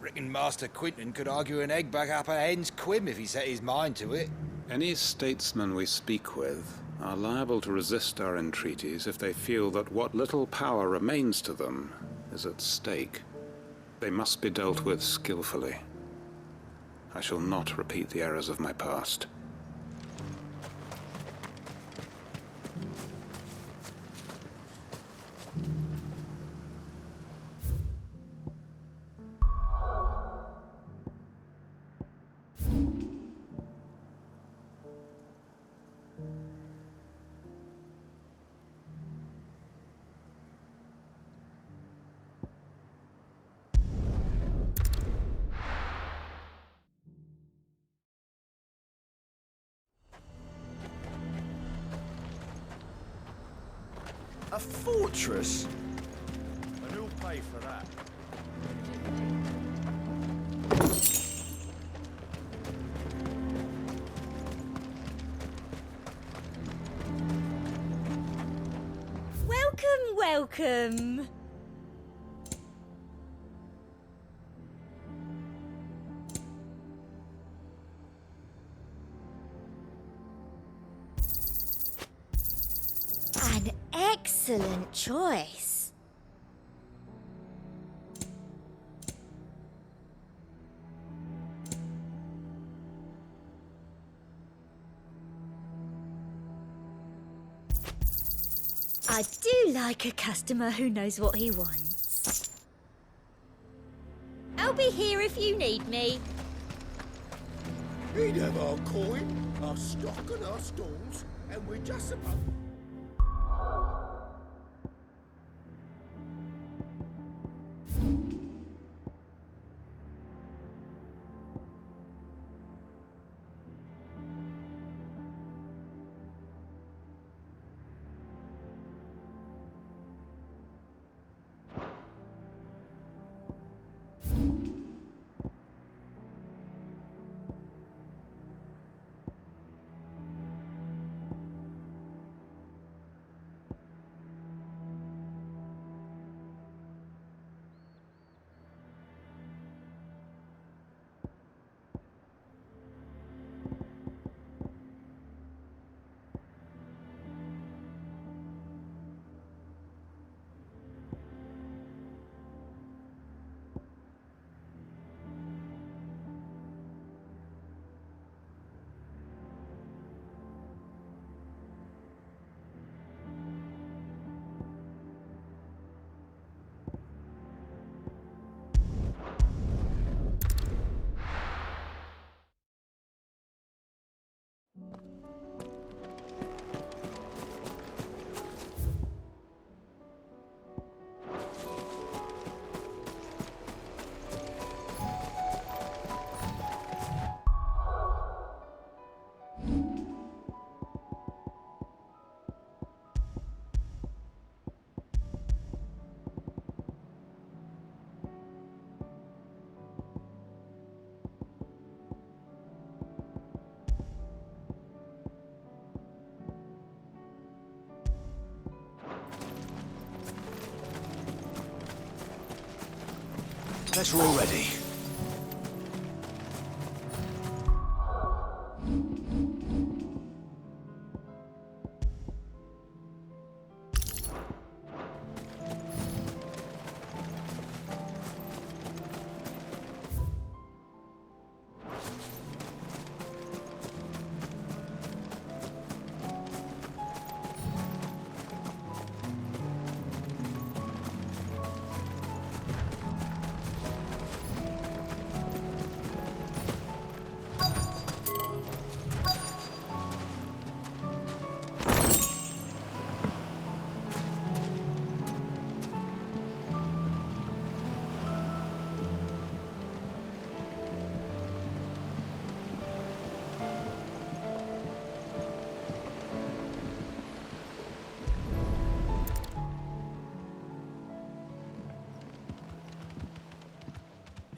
Reckon Master Quinton could argue an egg back up a hen's quim if he set his mind to it. Any statesmen we speak with are liable to resist our entreaties if they feel that what little power remains to them is at stake. They must be dealt with skillfully. I shall not repeat the errors of my past. A fortress? And who'll pay for that? Welcome, welcome. An excellent choice. I do like a customer who knows what he wants. I'll be here if you need me. He'd have our coin, our stock and our stalls, and we're just about... Guess we're all ready.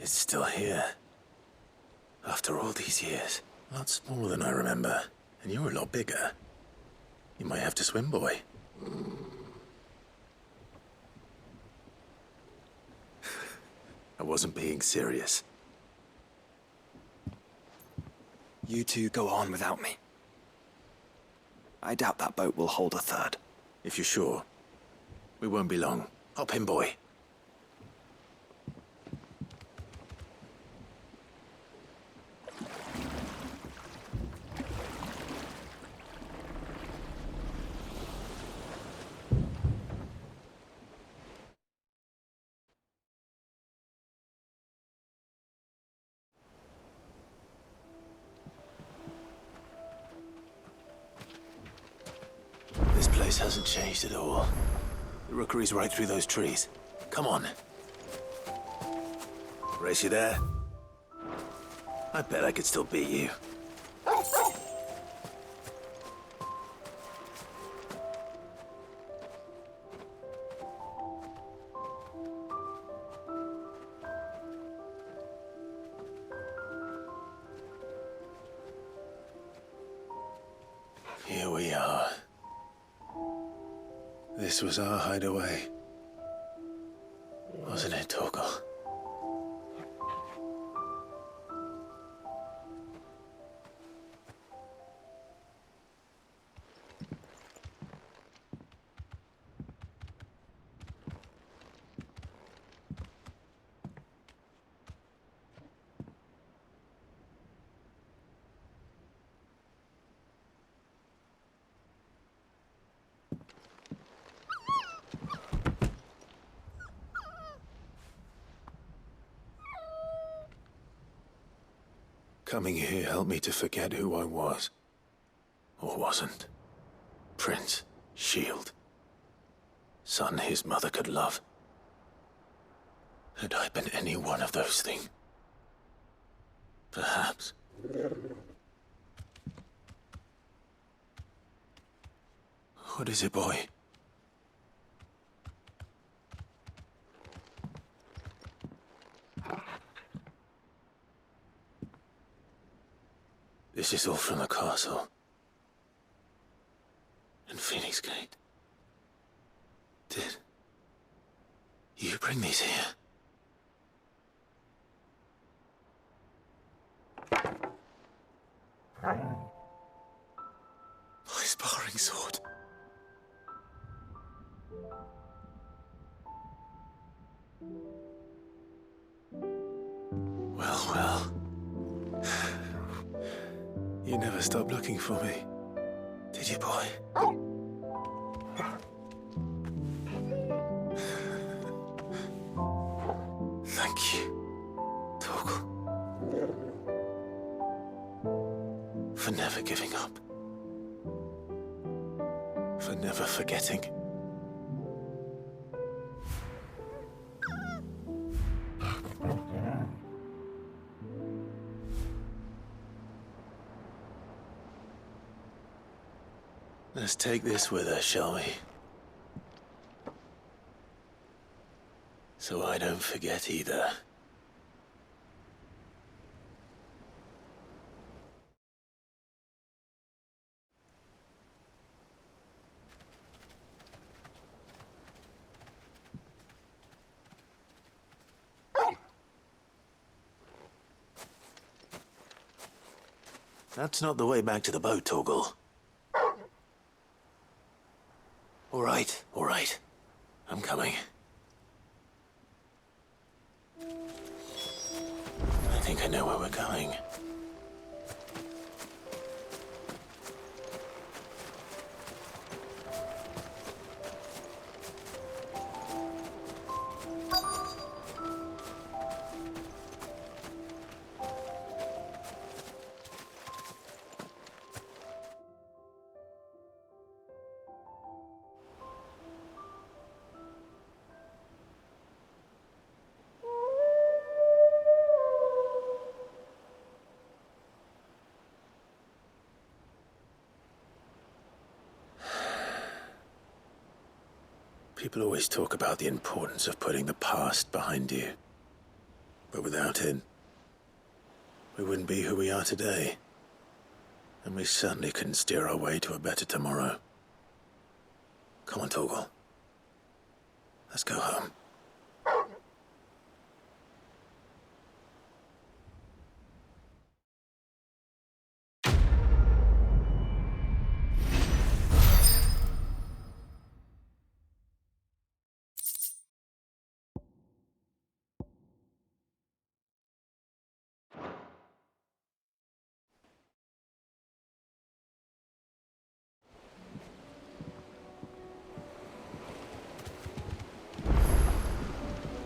It's still here. After all these years. A lot smaller than I remember. And you're a lot bigger. You might have to swim, boy. I wasn't being serious. You two go on without me. I doubt that boat will hold a third. If you're sure, we won't be long. Hop in, boy. This place hasn't changed at all. The rookery's right through those trees. Come on. Race, you there? I bet I could still beat you. Here we are. This was our hideaway. Wasn't it, Torgal? Coming here helped me to forget who I was. Or wasn't. Prince, shield. Son his mother could love. Had I been any one of those things? Perhaps. What is it, boy? This is all from the castle. And Phoenix Gate. Did you bring these here? My sparring sword. Well, well. You never stopped looking for me, did you, boy? Thank you, Torgal. For never giving up. For never forgetting. Let's take this with us, shall we? So I don't forget either. That's not the way back to the boat, Torgal. All right. I'm coming. I think I know where we're going. People always talk about the importance of putting the past behind you. But without it, we wouldn't be who we are today. And we certainly couldn't steer our way to a better tomorrow. Come on, Torgal. Let's go home.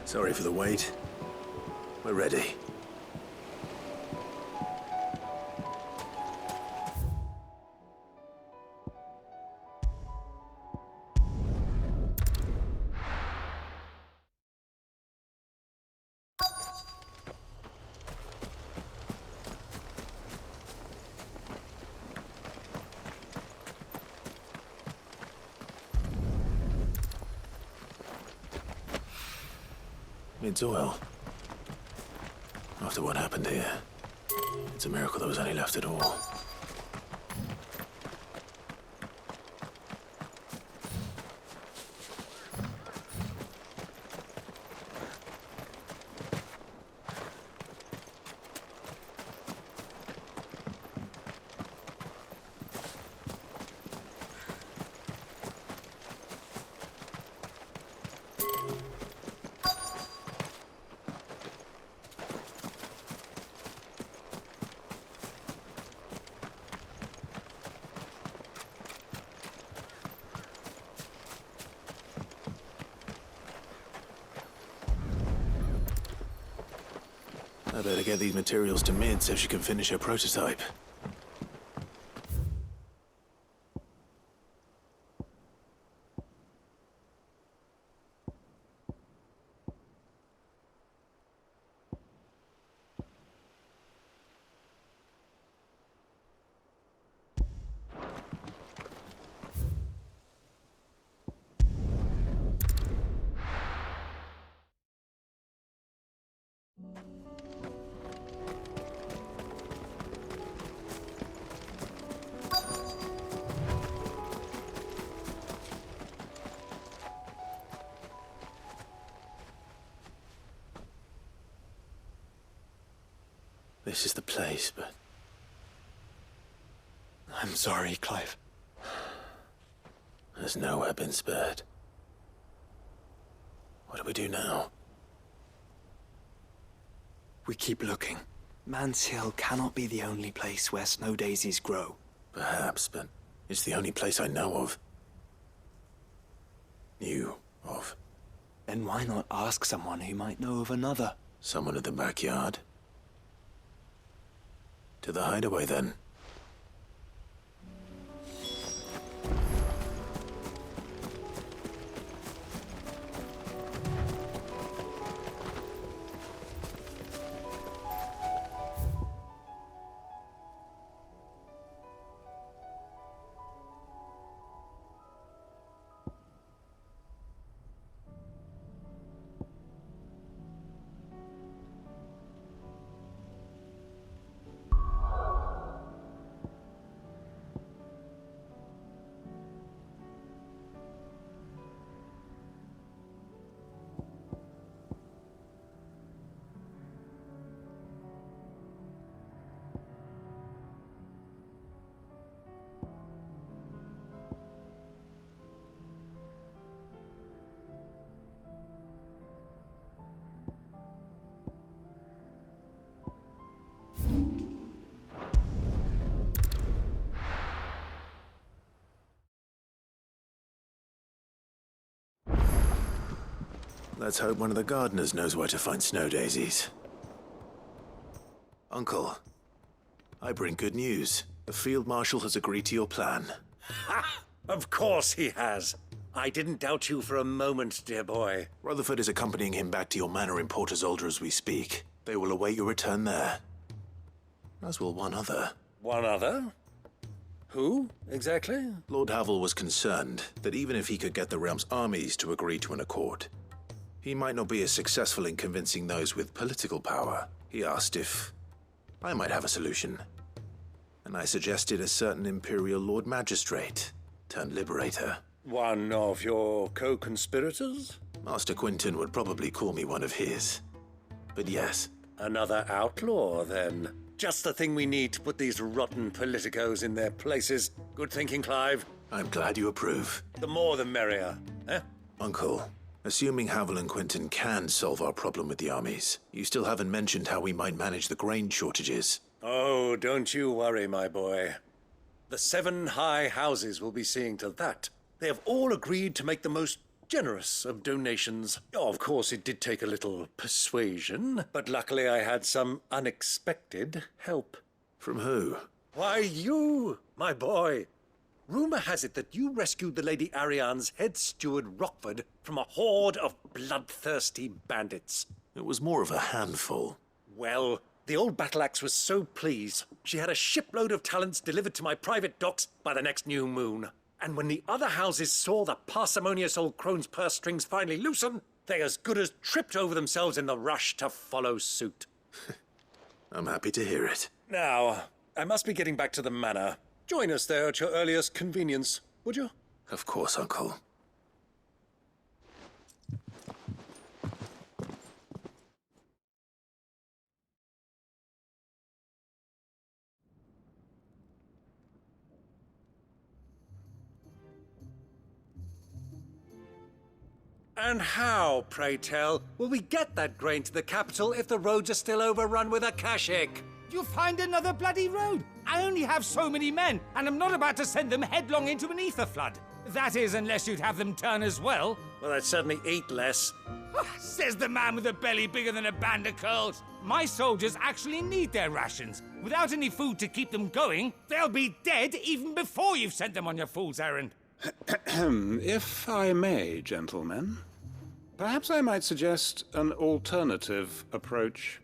Sorry for the wait. We're ready. It's oil. After what happened here, it's a miracle there was any left at all. I better get these materials to Mid so she can finish her prototype. This is the place, but... I'm sorry, Clive. There's nowhere been spared. What do we do now? We keep looking. Man's Hill cannot be the only place where snow daisies grow. Perhaps, but it's the only place I know of. Knew of. Then why not ask someone who might know of another? Someone in the backyard? To the hideaway, then. Let's hope one of the gardeners knows where to find snow daisies. Uncle, I bring good news. The Field Marshal has agreed to your plan. Ha! Of course he has. I didn't doubt you for a moment, dear boy. Rutherford is accompanying him back to your manor in Porter's Alder as we speak. They will await your return there. As will one other. One other? Who, exactly? Lord Havel was concerned that even if he could get the realm's armies to agree to an accord, he might not be as successful in convincing those with political power. He asked if I might have a solution. And I suggested a certain Imperial Lord Magistrate turned Liberator. One of your co-conspirators? Master Quinton would probably call me one of his. But yes. Another outlaw, then. Just the thing we need to put these rotten politicos in their places. Good thinking, Clive. I'm glad you approve. The more the merrier, eh? Uncle, assuming Havel and Quinton can solve our problem with the armies, you still haven't mentioned how we might manage the grain shortages. Oh, don't you worry, my boy. The 7 high houses will be seeing to that. They have all agreed to make the most generous of donations. Oh, of course, it did take a little persuasion, but luckily I had some unexpected help. From who? Why, you, my boy. Rumor has it that you rescued the Lady Ariane's head steward Rockford from a horde of bloodthirsty bandits. It was more of a handful. Well, the old battle axe was so pleased, she had a shipload of talents delivered to my private docks by the next new moon. And when the other houses saw the parsimonious old crone's purse strings finally loosen, they as good as tripped over themselves in the rush to follow suit. I'm happy to hear it. Now, I must be getting back to the manor. Join us there at your earliest convenience, would you? Of course, Uncle. And how, pray tell, will we get that grain to the capital if the roads are still overrun with akashic? You'll find another bloody road. I only have so many men, and I'm not about to send them headlong into an ether flood. That is, unless you'd have them turn as well. Well, I'd certainly eat less. Says the man with a belly bigger than a band of curls. My soldiers actually need their rations. Without any food to keep them going, they'll be dead even before you've sent them on your fool's errand. If I may, gentlemen, perhaps I might suggest an alternative approach.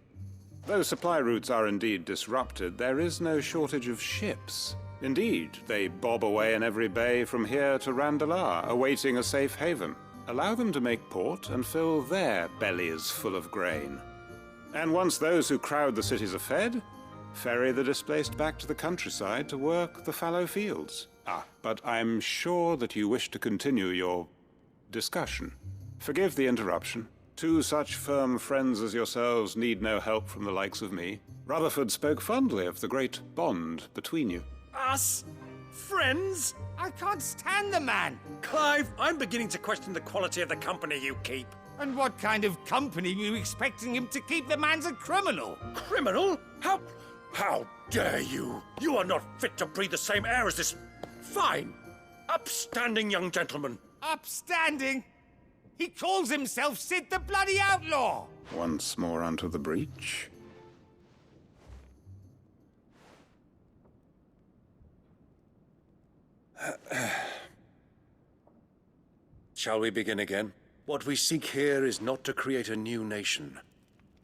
Though supply routes are indeed disrupted, there is no shortage of ships. Indeed, they bob away in every bay from here to Randalar, awaiting a safe haven. Allow them to make port and fill their bellies full of grain. And once those who crowd the cities are fed, ferry the displaced back to the countryside to work the fallow fields. But I'm sure that you wish to continue your discussion. Forgive the interruption. Two such firm friends as yourselves need no help from the likes of me. Rutherford spoke fondly of the great bond between you. Us? Friends? I can't stand the man. Clive, I'm beginning to question the quality of the company you keep. And what kind of company are you expecting him to keep? The man's a criminal. Criminal? How dare you? You are not fit to breathe the same air as this fine, upstanding young gentleman. Upstanding? He calls himself Sid the Bloody Outlaw! Once more onto the breach. Shall we begin again? What we seek here is not to create a new nation,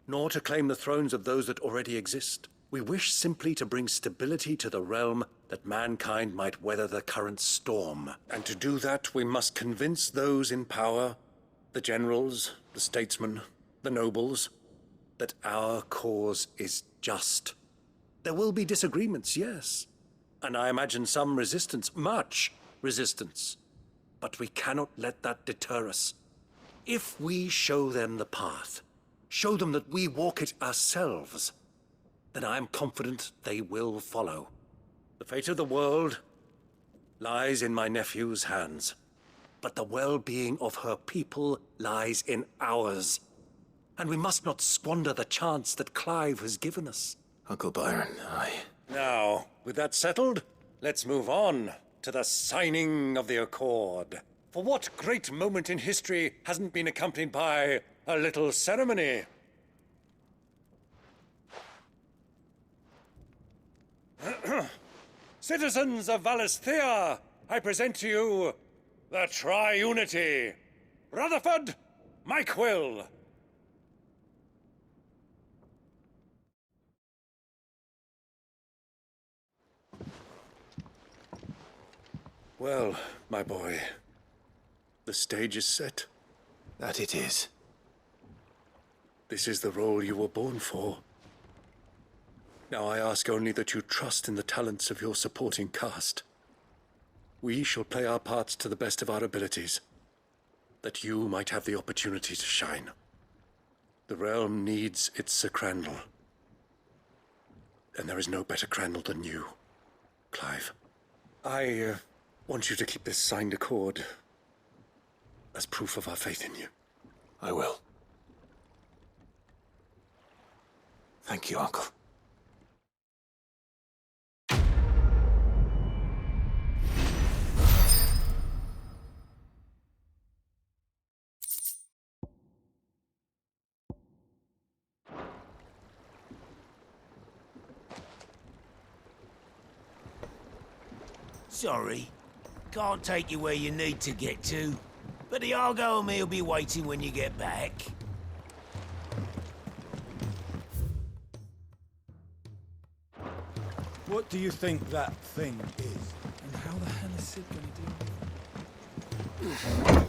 nor to claim the thrones of those that already exist. We wish simply to bring stability to the realm that mankind might weather the current storm. And to do that, we must convince those in power, the generals, the statesmen, the nobles, that our cause is just. There will be disagreements, yes. And I imagine some resistance, much resistance. But we cannot let that deter us. If we show them the path, show them that we walk it ourselves, then I am confident they will follow. The fate of the world lies in my nephew's hands, but the well-being of her people lies in ours. And we must not squander the chance that Clive has given us. Uncle Byron, Now, with that settled, let's move on to the signing of the Accord. For what great moment in history hasn't been accompanied by a little ceremony? Citizens of Valisthea, I present to you the Triunity. Rutherford, Mike Will. Well, my boy, the stage is set. that it is. This is the role you were born for. Now I ask only that you trust in the talents of your supporting cast. We shall play our parts to the best of our abilities, that you might have the opportunity to shine. The realm needs its Sir Crandall, and there is no better Crandall than you, Clive. I want you to keep this signed accord as proof of our faith in you. I will. Thank you, Uncle. Sorry. Can't take you where you need to get to. But the Argo and me will be waiting when you get back. What do you think that thing is? And how the hell is Sid gonna deal with it?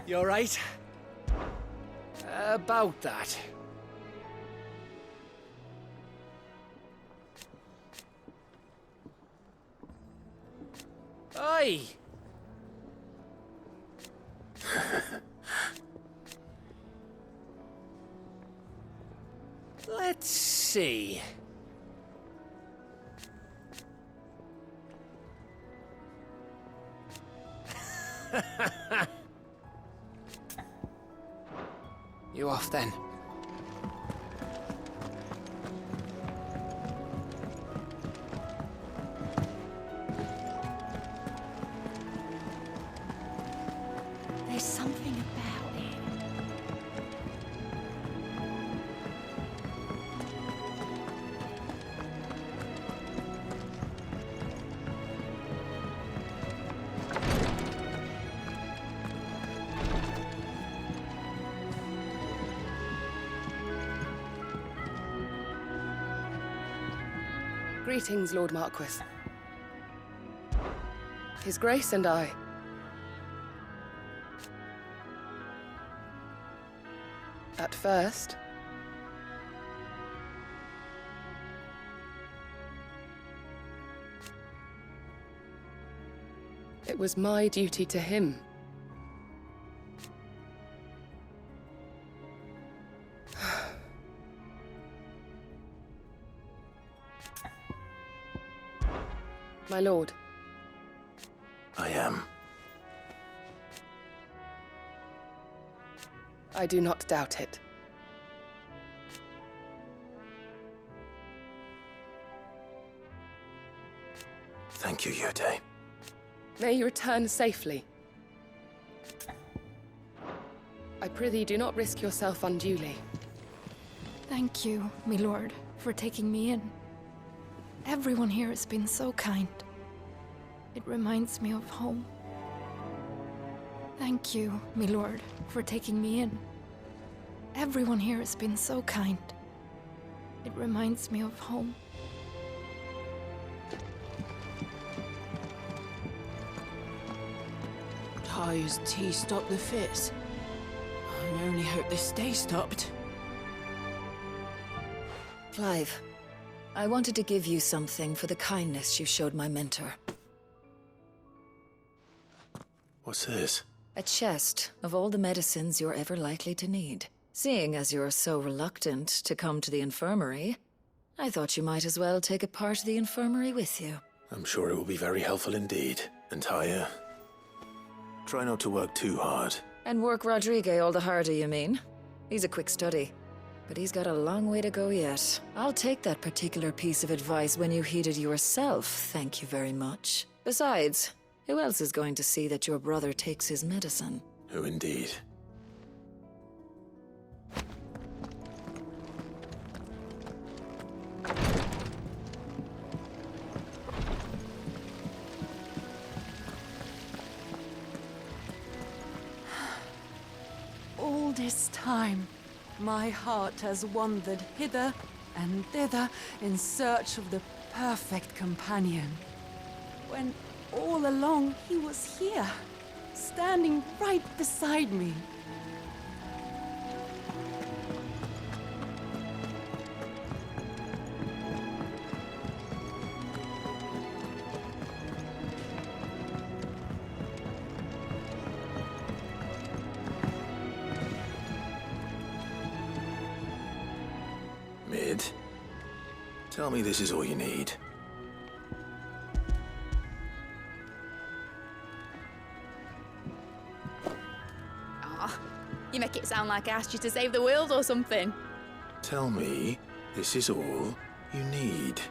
You all right? About that. Oi! Let's see. You off then? There's something about it. Greetings, Lord Marquis. His Grace and I. At first, it was my duty to him. My lord. I am. I do not doubt it. Thank you, Yute. May you return safely. I prithee do not risk yourself unduly. Thank you, my lord, for taking me in. Everyone here has been so kind. It reminds me of home. Thank you, my lord, for taking me in. Everyone here has been so kind. It reminds me of home. Ty's tea stopped the fits. I only hope they stay stopped. Clive, I wanted to give you something for the kindness you showed my mentor. What's this? A chest of all the medicines you're ever likely to need. Seeing as you're so reluctant to come to the infirmary, I thought you might as well take a part of the infirmary with you. I'm sure it will be very helpful indeed. And Taya, try not to work too hard. And work Rodrigue all the harder, you mean? He's a quick study, but he's got a long way to go yet. I'll take that particular piece of advice when you heed it yourself, thank you very much. Besides, who else is going to see that your brother takes his medicine? Who indeed? All this time, my heart has wandered hither and thither in search of the perfect companion. When all along he was here, standing right beside me. Tell me this is all you need. Ah, you make it sound like I asked you to save the world or something. Tell me this is all you need.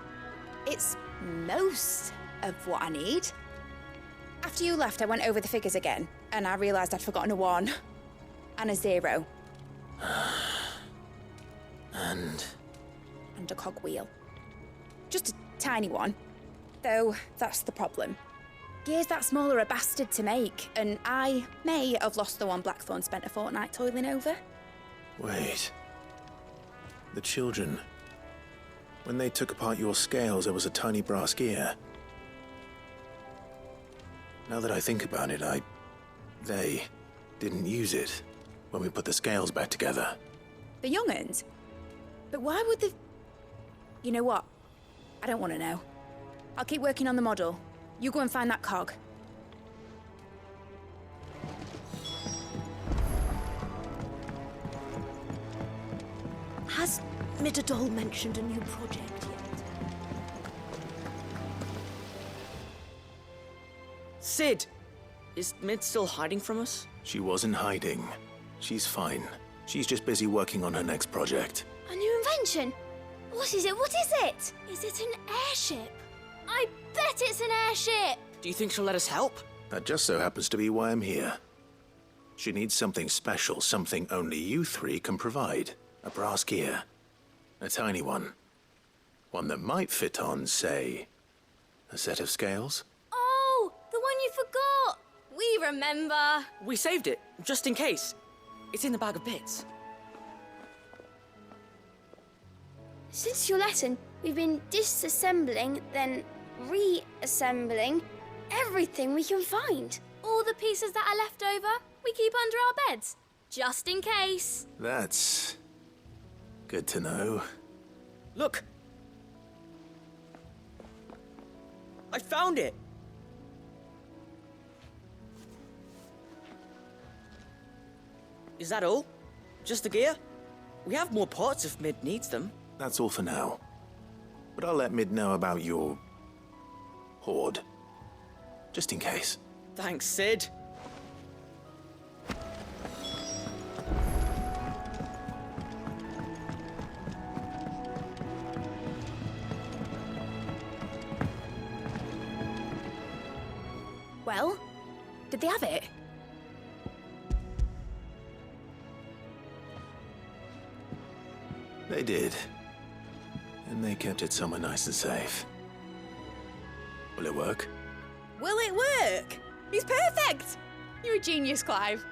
It's most of what I need. After you left, I went over the figures again, and I realised I'd forgotten a 1 and a 0. And a cogwheel. Just a tiny one. Though, that's the problem. Gears that small are a bastard to make, and I may have lost the one Blackthorn spent a fortnight toiling over. wait. The children. When they took apart your scales, there was a tiny brass gear. Now that I think about it, they didn't use it when we put the scales back together. The young'uns? But why would the... You know what? I don't want to know. I'll keep working on the model. You go and find that cog. Has Midadol mentioned a new project yet? Sid! Is Mid still hiding from us? She wasn't hiding. She's fine. She's just busy working on her next project. A new invention? What is it? What is it? Is it an airship? I bet it's an airship! Do you think she'll let us help? That just so happens to be why I'm here. She needs something special, something only you three can provide. A brass gear. A tiny one. One that might fit on, say, a set of scales? Oh, the one you forgot! We remember! We saved it, just in case. It's in the bag of bits. Since your lesson, we've been disassembling, then reassembling everything we can find. All the pieces that are left over, we keep under our beds, just in case. That's good to know. Look! I found it! Is that all? Just the gear? We have more parts if Mid needs them. That's all for now. But I'll let Mid know about your hoard. Just in case. Thanks, Sid. Well, did they have it? They did. And they kept it somewhere nice and safe. Will it work? Will it work? He's perfect! You're a genius, Clive.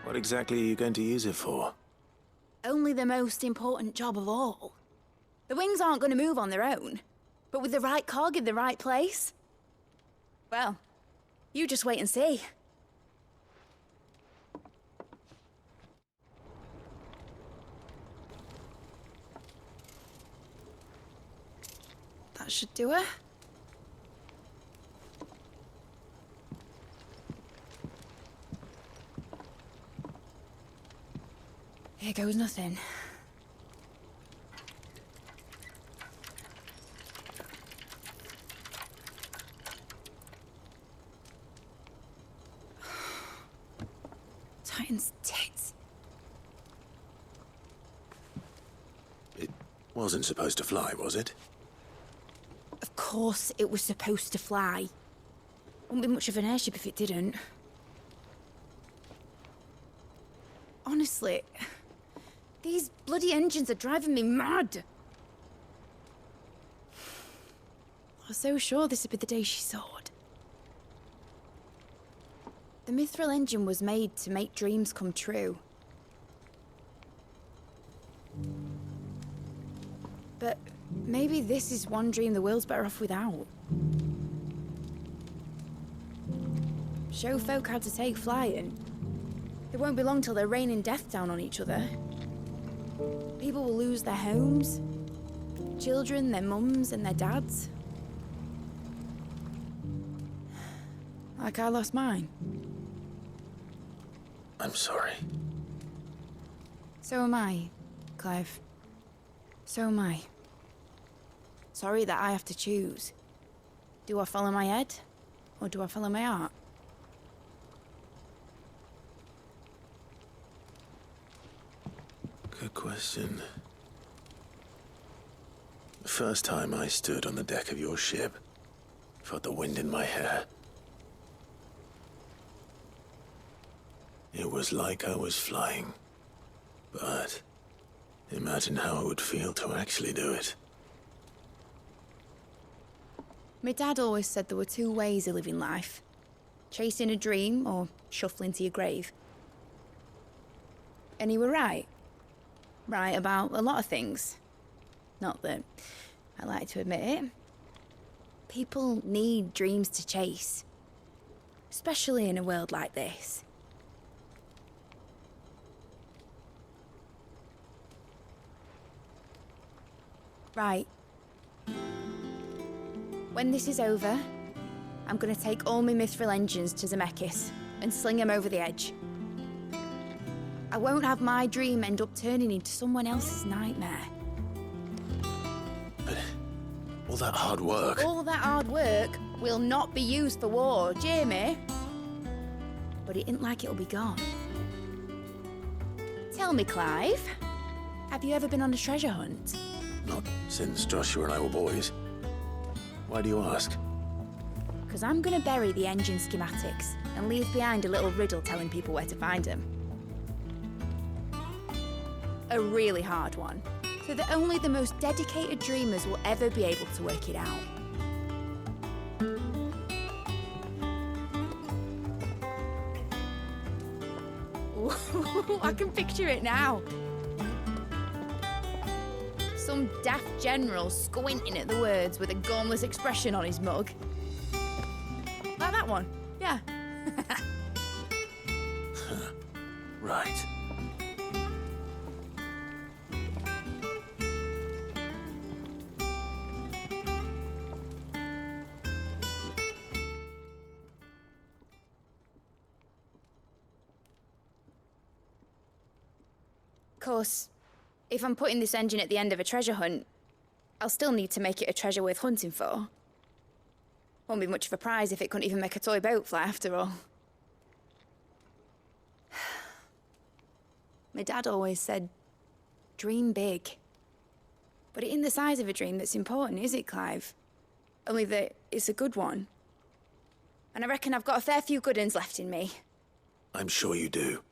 What exactly are you going to use it for? Only the most important job of all. The wings aren't going to move on their own. But with the right cog in the right place... Well, you just wait and see. That should do it. Here goes nothing. Titan's tits. It wasn't supposed to fly, was it? Of course it was supposed to fly. Wouldn't be much of an airship if it didn't. Honestly, these bloody engines are driving me mad. I was so sure this would be the day she soared. The Mithril engine was made to make dreams come true. But maybe this is one dream the world's better off without. Show folk how to take flying. It won't be long till they're raining death down on each other. People will lose their homes. Children, their mums and their dads. Like I lost mine. I'm sorry. So am I, Clive. So am I. Sorry that I have to choose. Do I follow my head, or do I follow my heart? Good question. The first time I stood on the deck of your ship, felt the wind in my hair. It was like I was flying. But imagine how it would feel to actually do it. My dad always said there were two ways of living life. Chasing a dream or shuffling to your grave. And he were right. Right about a lot of things. Not that I like to admit it. People need dreams to chase. Especially in a world like this. Right. When this is over, I'm gonna take all my mithril engines to Zemeckis and sling them over the edge. I won't have my dream end up turning into someone else's nightmare. But all that hard work... All that hard work will not be used for war, Jamie. But it ain't like it'll be gone. Tell me, Clive, have you ever been on a treasure hunt? Not since Joshua and I were boys. Why do you ask? Because I'm gonna bury the engine schematics and leave behind a little riddle telling people where to find them. A really hard one, so that only the most dedicated dreamers will ever be able to work it out. Ooh, I can picture it now. Some daft general squinting at the words with a gormless expression on his mug. Like that one, yeah. Right. Of course, if I'm putting this engine at the end of a treasure hunt, I'll still need to make it a treasure worth hunting for. Won't be much of a prize if it couldn't even make a toy boat fly after all. My dad always said, dream big. But it ain't the size of a dream that's important, is it, Clive? Only that it's a good one. And I reckon I've got a fair few good uns left in me. I'm sure you do.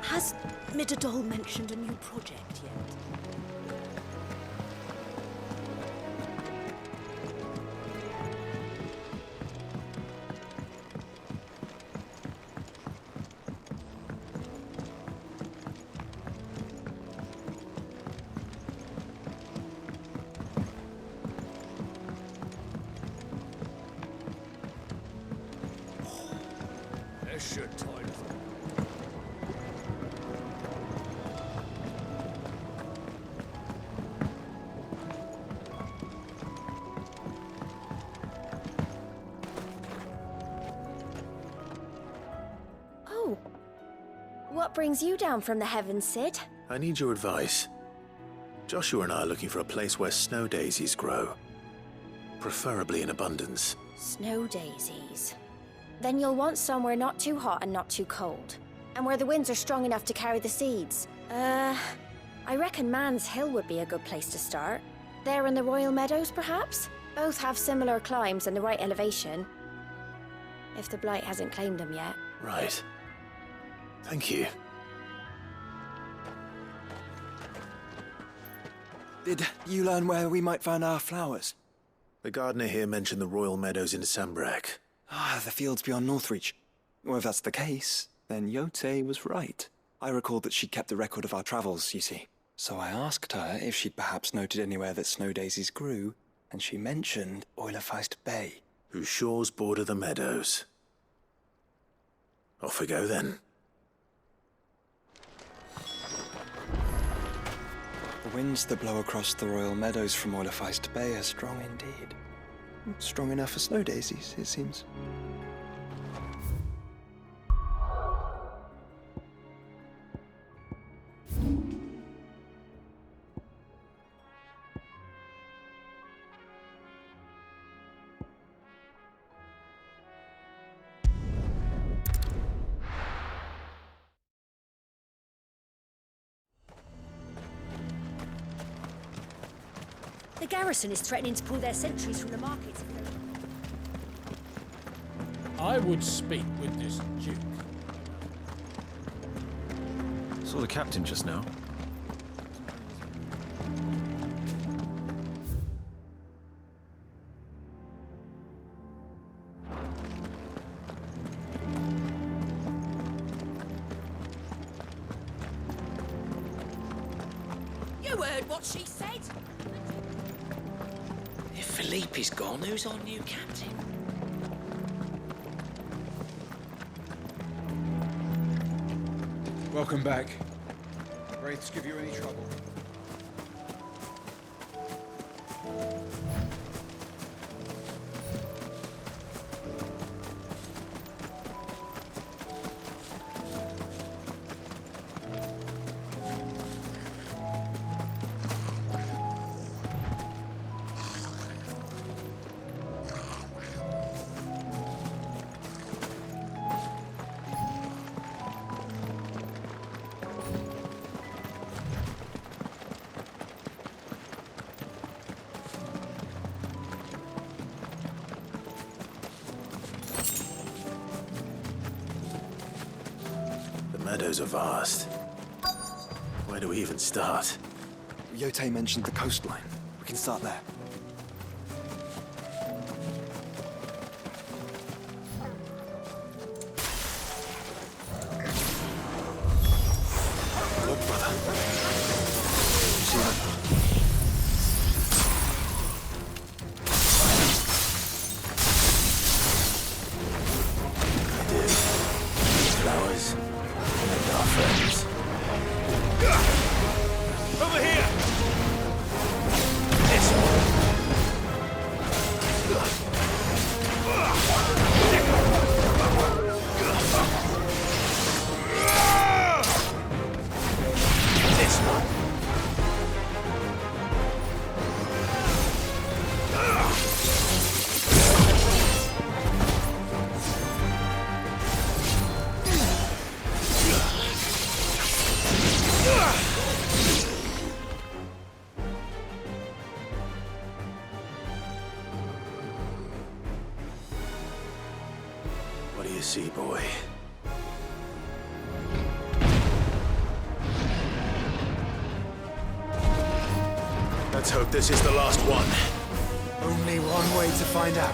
Has Middledol mentioned a new project yet? This should tie it. What brings you down from the heavens, Sid? I need your advice. Joshua and I are looking for a place where snow daisies grow. Preferably in abundance. Snow daisies. Then you'll want somewhere not too hot and not too cold. And where the winds are strong enough to carry the seeds. I reckon Man's Hill would be a good place to start. There in the Royal Meadows, perhaps? Both have similar climbs and the right elevation. If the Blight hasn't claimed them yet. Right. Thank you. Did you learn where we might find our flowers? The gardener here mentioned the Royal Meadows in Sambrak. Ah, the fields beyond Northreach. Well, if that's the case, then Yote was right. I recalled that she'd kept the record of our travels, you see. So I asked her if she'd perhaps noted anywhere that snow daisies grew, and she mentioned Oilerfeist Bay. Whose shores border the meadows. Off we go then. winds that blow across the royal meadows from Orlefeist Bay are strong indeed. Strong enough for snow daisies, it seems. The garrison is threatening to pull their sentries from the markets. I would speak with this duke. Saw the captain just now. You heard what she said? If Philippe's gone, who's our new captain? Welcome back. Wraiths give you any trouble? Meadows are vast. Where do we even start? Yote mentioned the coastline. We can start there. Look, brother. You see them? I do. Flowers. And our friends. Over here! This one. This one. What do you see, boy? Let's hope this is the last one. Only one way to find out.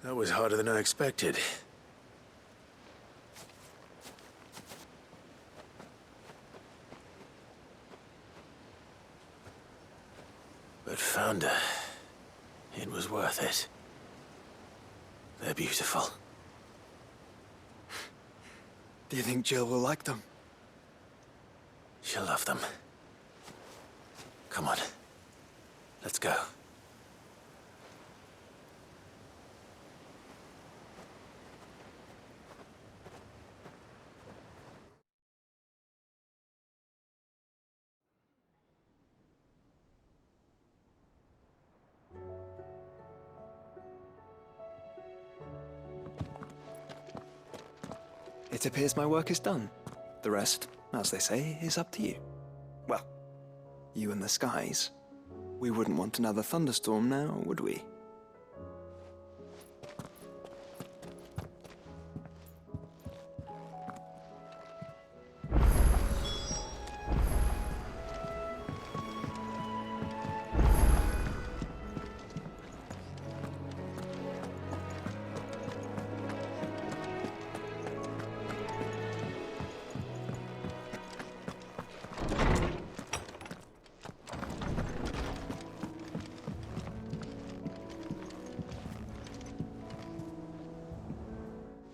That was harder than I expected. But found her. It was worth it. They're beautiful. Do you think Jill will like them? She'll love them. Come on. Let's go. It appears my work is done. The rest, as they say, is up to you. Well, you and the skies. We wouldn't want another thunderstorm now, would we?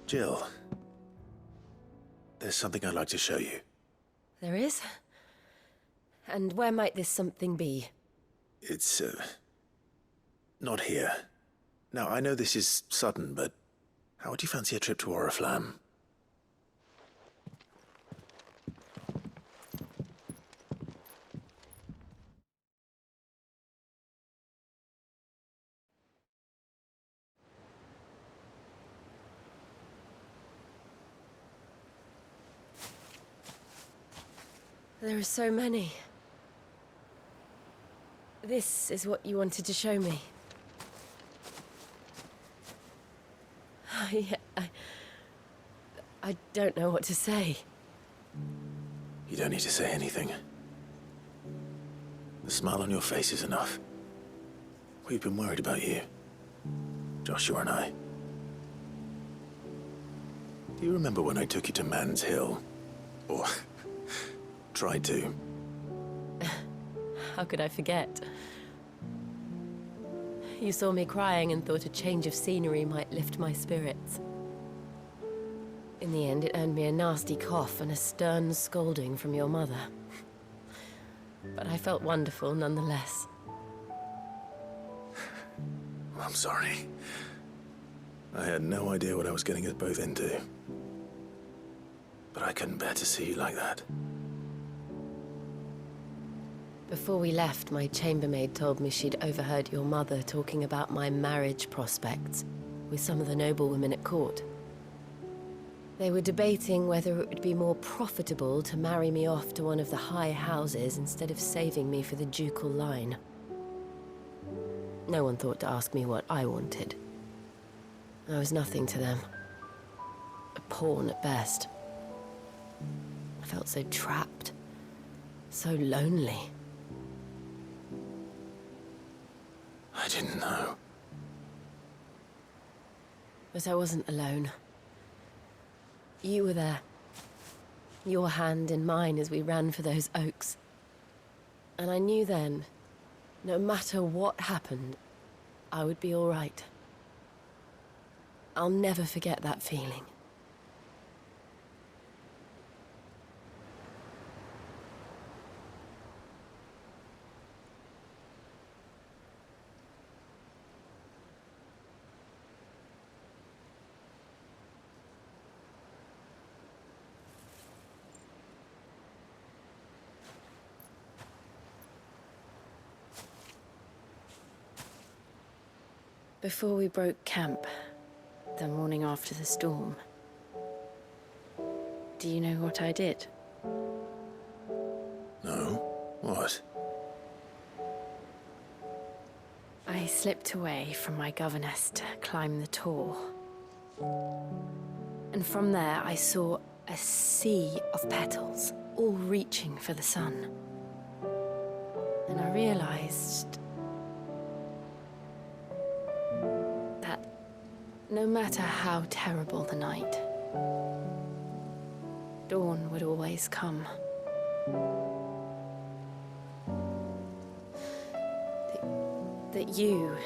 Jill, there's something I'd like to show you. There is? And where might this something be? It's, not here. Now, I know this is sudden, but how would you fancy a trip to Oriflamme? There are so many. This is what you wanted to show me. I don't know what to say. You don't need to say anything. The smile on your face is enough. We've been worried about you. Joshua and I. Do you remember when I took you to Man's Hill? Or tried to? How could I forget? You saw me crying and thought a change of scenery might lift my spirits. In the end, it earned me a nasty cough and a stern scolding from your mother. But I felt wonderful nonetheless. I'm sorry. I had no idea what I was getting us both into. But I couldn't bear to see you like that. Before we left, my chambermaid told me she'd overheard your mother talking about my marriage prospects with some of the noblewomen at court. They were debating whether it would be more profitable to marry me off to one of the high houses instead of saving me for the ducal line. No one thought to ask me what I wanted. I was nothing to them. A pawn at best. I felt so trapped, so lonely. I didn't know. But I wasn't alone. You were there. Your hand in mine as we ran for those oaks. And I knew then, no matter what happened, I would be all right. I'll never forget that feeling. Before we broke camp, the morning after the storm, do you know what I did? No? What? I slipped away from my governess to climb the tor. And from there I saw a sea of petals, all reaching for the sun. And I realized that No matter how terrible the night, dawn would always come. That you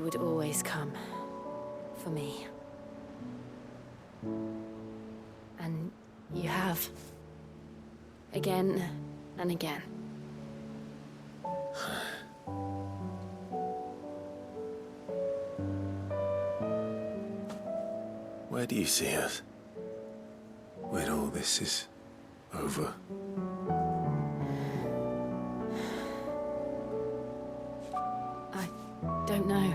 would always come for me. And you have. Again and again. Where do you see us? When all this is over? I don't know.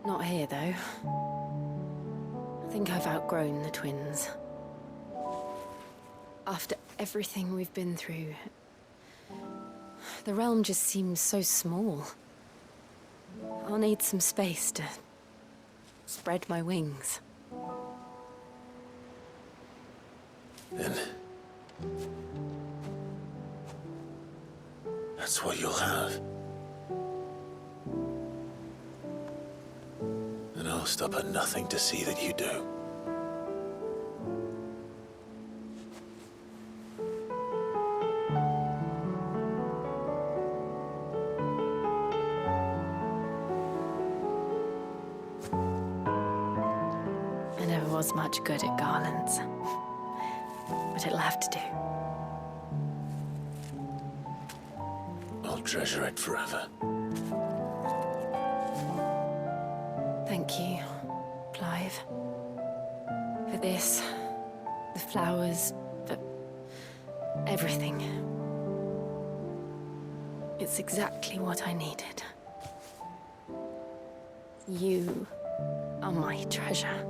Not here, though. I think I've outgrown the twins. After everything we've been through, the realm just seems so small. I'll need some space to spread my wings. Then that's what you'll have. And I'll stop at nothing to see that you do. I never was much good at garlands, but it'll have to do. I'll treasure it forever. Thank you, Clive. For this, the flowers, for everything. It's exactly what I needed. You are my treasure.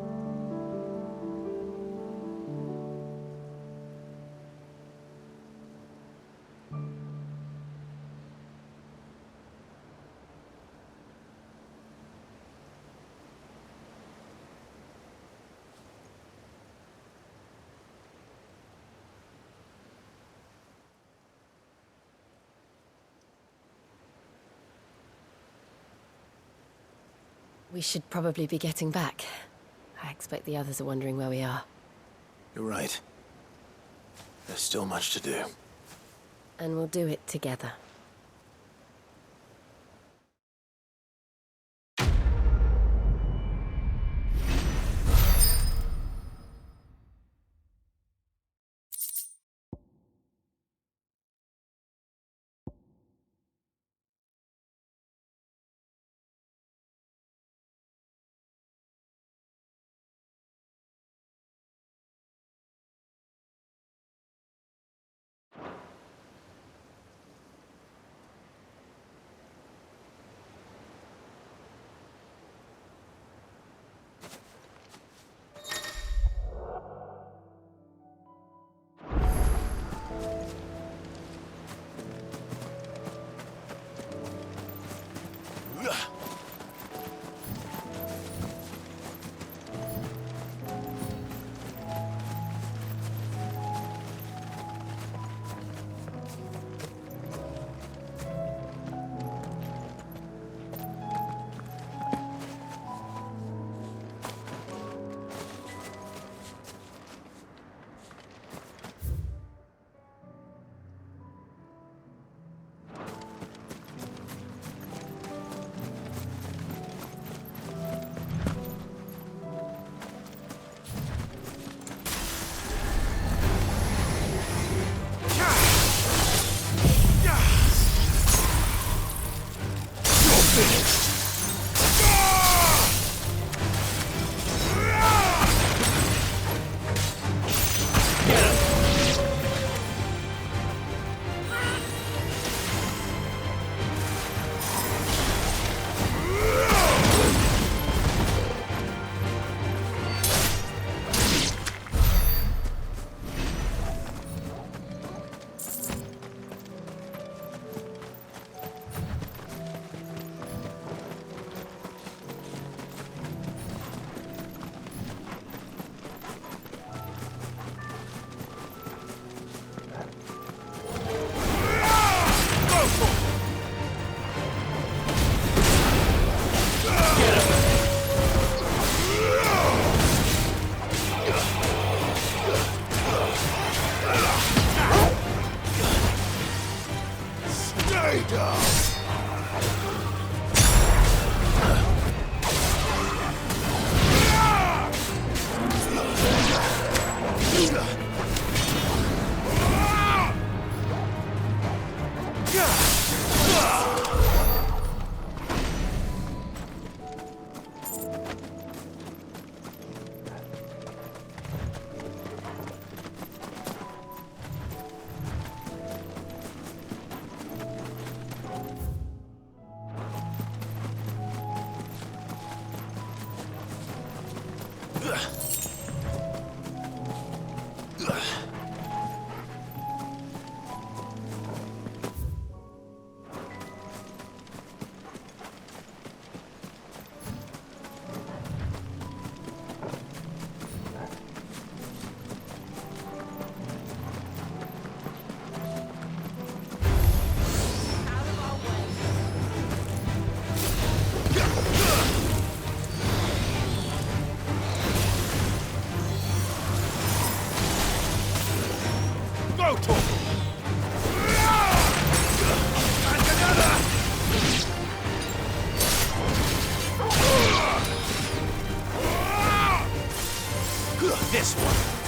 We should probably be getting back. I expect the others are wondering where we are. You're right. There's still much to do. And we'll do it together. This one.